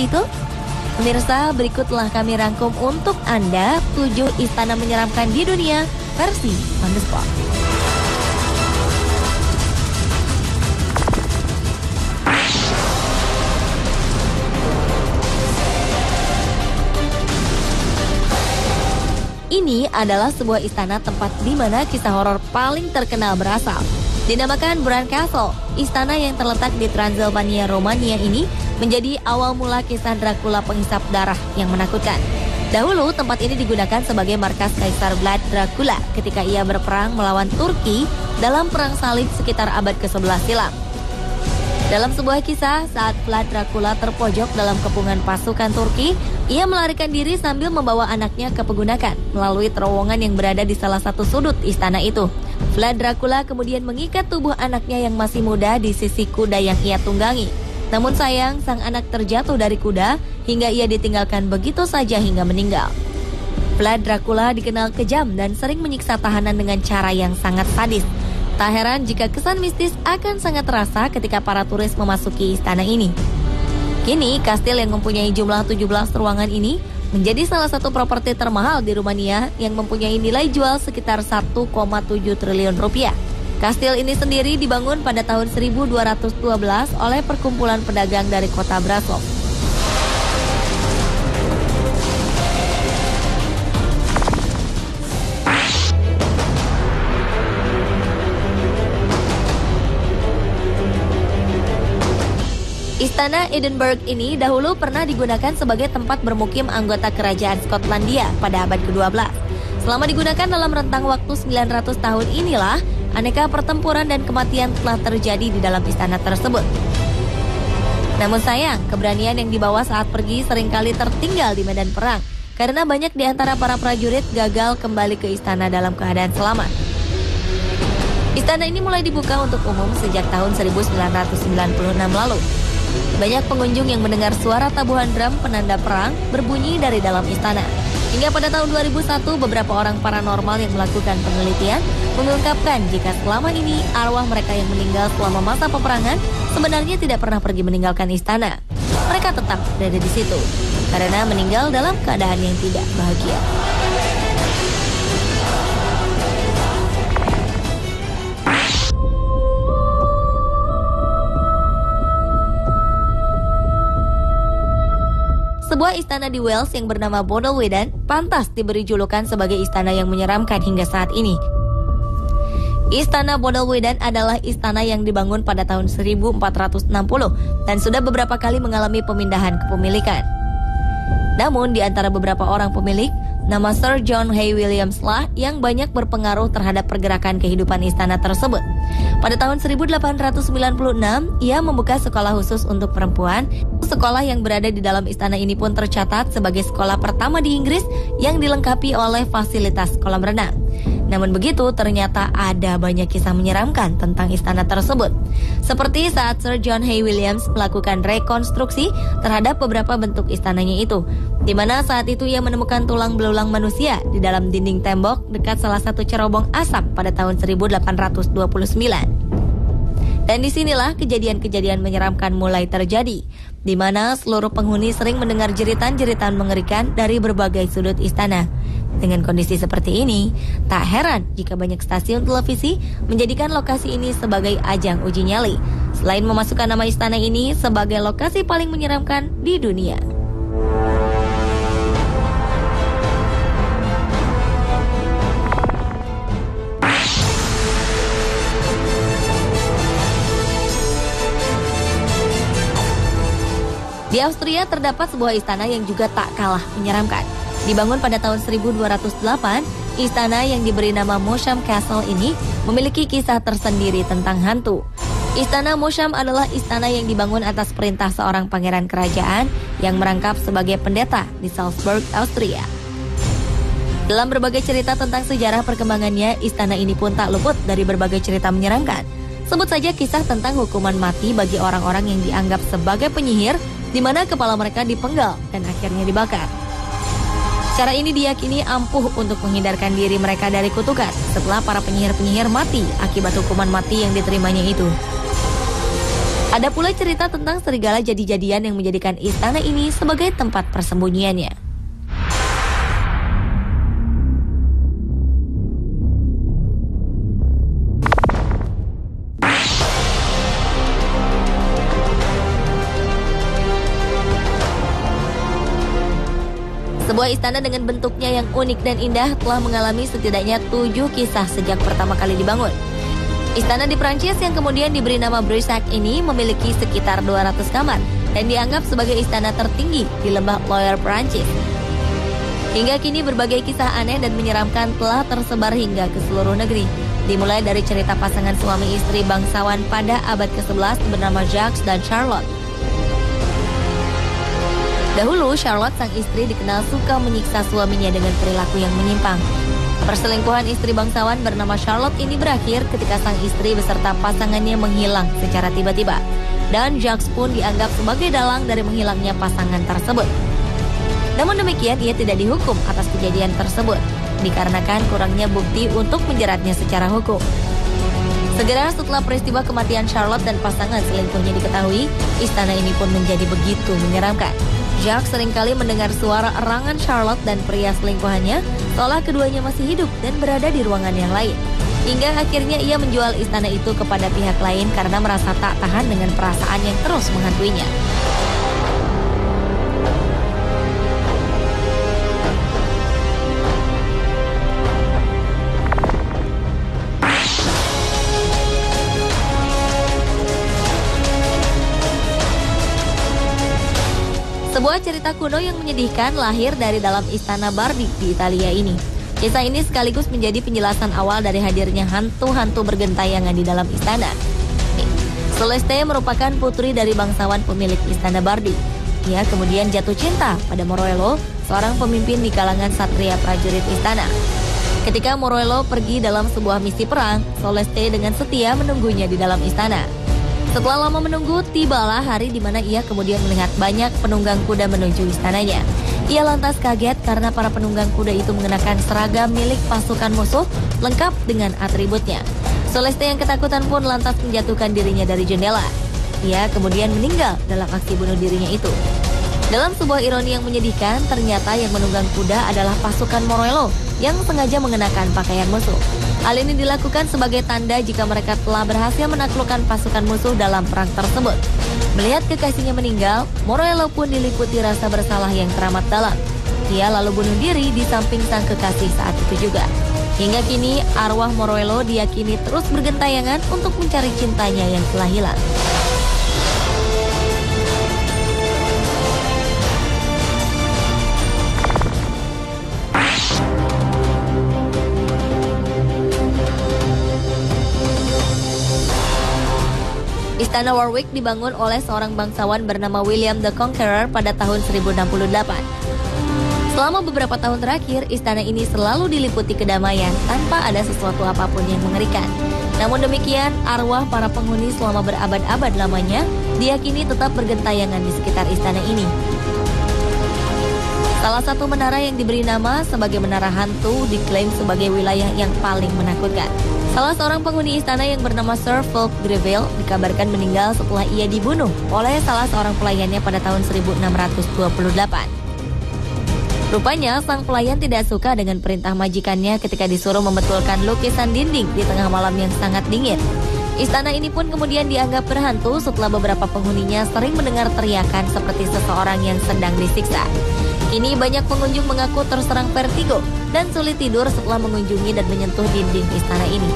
itu? Pemirsa, berikutlah kami rangkum untuk Anda 7 istana menyeramkan di dunia versi On The Spot. Ini adalah sebuah istana tempat di mana kisah horor paling terkenal berasal. Dinamakan Bran Castle, istana yang terletak di Transylvania, Romania ini menjadi awal mula kisah Dracula penghisap darah yang menakutkan. Dahulu tempat ini digunakan sebagai markas Kaisar Vlad Dracula ketika ia berperang melawan Turki dalam perang salib sekitar abad ke-11 silam. Dalam sebuah kisah, saat Vlad Dracula terpojok dalam kepungan pasukan Turki, ia melarikan diri sambil membawa anaknya ke pegunakan melalui terowongan yang berada di salah satu sudut istana itu. Vlad Dracula kemudian mengikat tubuh anaknya yang masih muda di sisi kuda yang ia tunggangi. Namun sayang, sang anak terjatuh dari kuda hingga ia ditinggalkan begitu saja hingga meninggal. Vlad Dracula dikenal kejam dan sering menyiksa tahanan dengan cara yang sangat sadis. Tak heran jika kesan mistis akan sangat terasa ketika para turis memasuki istana ini. Kini, kastil yang mempunyai jumlah 17 ruangan ini menjadi salah satu properti termahal di Rumania yang mempunyai nilai jual sekitar 1,7 triliun rupiah. Kastil ini sendiri dibangun pada tahun 1212 oleh perkumpulan pedagang dari kota Brasov. Istana Edinburgh ini dahulu pernah digunakan sebagai tempat bermukim anggota kerajaan Skotlandia pada abad ke-12. Selama digunakan dalam rentang waktu 900 tahun inilah, aneka pertempuran dan kematian telah terjadi di dalam istana tersebut. Namun sayang, keberanian yang dibawa saat pergi seringkali tertinggal di medan perang, karena banyak di antara para prajurit gagal kembali ke istana dalam keadaan selamat. Istana ini mulai dibuka untuk umum sejak tahun 1996 lalu. Banyak pengunjung yang mendengar suara tabuhan drum penanda perang berbunyi dari dalam istana. Hingga pada tahun 2001, beberapa orang paranormal yang melakukan penelitian mengungkapkan jika selama ini arwah mereka yang meninggal selama masa peperangan sebenarnya tidak pernah pergi meninggalkan istana. Mereka tetap berada di situ karena meninggal dalam keadaan yang tidak bahagia. Sebuah istana di Wales yang bernama Bodelwyddan pantas diberi julukan sebagai istana yang menyeramkan hingga saat ini. Istana Bodelwyddan adalah istana yang dibangun pada tahun 1460 dan sudah beberapa kali mengalami pemindahan kepemilikan. Namun di antara beberapa orang pemilik, nama Sir John Hay Williams lah yang banyak berpengaruh terhadap pergerakan kehidupan istana tersebut. Pada tahun 1896, ia membuka sekolah khusus untuk perempuan. Sekolah yang berada di dalam istana ini pun tercatat sebagai sekolah pertama di Inggris yang dilengkapi oleh fasilitas kolam renang. Namun begitu, ternyata ada banyak kisah menyeramkan tentang istana tersebut. Seperti saat Sir John Hay Williams melakukan rekonstruksi terhadap beberapa bentuk istananya itu, di mana saat itu ia menemukan tulang belulang manusia di dalam dinding tembok dekat salah satu cerobong asap pada tahun 1829. Dan disinilah kejadian-kejadian menyeramkan mulai terjadi, di mana seluruh penghuni sering mendengar jeritan-jeritan mengerikan dari berbagai sudut istana. Dengan kondisi seperti ini, tak heran jika banyak stasiun televisi menjadikan lokasi ini sebagai ajang uji nyali, selain memasukkan nama istana ini sebagai lokasi paling menyeramkan di dunia. Di Austria terdapat sebuah istana yang juga tak kalah menyeramkan. Dibangun pada tahun 1208, istana yang diberi nama Mosham Castle ini memiliki kisah tersendiri tentang hantu. Istana Mosham adalah istana yang dibangun atas perintah seorang pangeran kerajaan yang merangkap sebagai pendeta di Salzburg, Austria. Dalam berbagai cerita tentang sejarah perkembangannya, istana ini pun tak luput dari berbagai cerita menyeramkan. Sebut saja kisah tentang hukuman mati bagi orang-orang yang dianggap sebagai penyihir, di mana kepala mereka dipenggal dan akhirnya dibakar. Cara ini diyakini ampuh untuk menghindarkan diri mereka dari kutukan setelah para penyihir-penyihir mati akibat hukuman mati yang diterimanya itu. Ada pula cerita tentang serigala jadi-jadian yang menjadikan istana ini sebagai tempat persembunyiannya. Sebuah istana dengan bentuknya yang unik dan indah telah mengalami setidaknya 7 kisah sejak pertama kali dibangun. Istana di Prancis yang kemudian diberi nama Brissac ini memiliki sekitar 200 kamar dan dianggap sebagai istana tertinggi di lembah Loire, Prancis. Hingga kini berbagai kisah aneh dan menyeramkan telah tersebar hingga ke seluruh negeri. Dimulai dari cerita pasangan suami istri bangsawan pada abad ke-11 bernama Jacques dan Charlotte. Dahulu, Charlotte sang istri dikenal suka menyiksa suaminya dengan perilaku yang menyimpang. Perselingkuhan istri bangsawan bernama Charlotte ini berakhir ketika sang istri beserta pasangannya menghilang secara tiba-tiba. Dan Jacques pun dianggap sebagai dalang dari menghilangnya pasangan tersebut. Namun demikian, ia tidak dihukum atas kejadian tersebut, dikarenakan kurangnya bukti untuk menjeratnya secara hukum. Segera setelah peristiwa kematian Charlotte dan pasangan selingkuhnya diketahui, istana ini pun menjadi begitu menyeramkan. Jacques seringkali mendengar suara erangan Charlotte dan pria selingkuhannya, seolah keduanya masih hidup dan berada di ruangan yang lain. Hingga akhirnya ia menjual istana itu kepada pihak lain karena merasa tak tahan dengan perasaan yang terus menghantuinya. Sebuah cerita kuno yang menyedihkan lahir dari dalam istana Bardi di Italia ini. Kisah ini sekaligus menjadi penjelasan awal dari hadirnya hantu-hantu bergentayangan di dalam istana. Celeste merupakan putri dari bangsawan pemilik istana Bardi. Ia kemudian jatuh cinta pada Morello, seorang pemimpin di kalangan satria prajurit istana. Ketika Morello pergi dalam sebuah misi perang, Celeste dengan setia menunggunya di dalam istana. Setelah lama menunggu, tibalah hari di mana ia kemudian melihat banyak penunggang kuda menuju istananya. Ia lantas kaget karena para penunggang kuda itu mengenakan seragam milik pasukan musuh lengkap dengan atributnya. Celeste yang ketakutan pun lantas menjatuhkan dirinya dari jendela. Ia kemudian meninggal dalam aksi bunuh dirinya itu. Dalam sebuah ironi yang menyedihkan, ternyata yang menunggang kuda adalah pasukan Morello yang sengaja mengenakan pakaian musuh. Hal ini dilakukan sebagai tanda jika mereka telah berhasil menaklukkan pasukan musuh dalam perang tersebut. Melihat kekasihnya meninggal, Morello pun diliputi rasa bersalah yang teramat dalam. Ia lalu bunuh diri di samping sang kekasih saat itu juga. Hingga kini, arwah Morello diyakini terus bergentayangan untuk mencari cintanya yang telah hilang. Istana Warwick dibangun oleh seorang bangsawan bernama William the Conqueror pada tahun 1068. Selama beberapa tahun terakhir, istana ini selalu diliputi kedamaian tanpa ada sesuatu apapun yang mengerikan. Namun demikian, arwah para penghuni selama berabad-abad lamanya diyakini tetap bergentayangan di sekitar istana ini. Salah satu menara yang diberi nama sebagai Menara Hantu diklaim sebagai wilayah yang paling menakutkan. Salah seorang penghuni istana yang bernama Sir Fulk Greville dikabarkan meninggal setelah ia dibunuh oleh salah seorang pelayannya pada tahun 1628. Rupanya sang pelayan tidak suka dengan perintah majikannya ketika disuruh membetulkan lukisan dinding di tengah malam yang sangat dingin. Istana ini pun kemudian dianggap berhantu setelah beberapa penghuninya sering mendengar teriakan seperti seseorang yang sedang disiksa. Kini banyak pengunjung mengaku terserang vertigo dan sulit tidur setelah mengunjungi dan menyentuh dinding istana ini.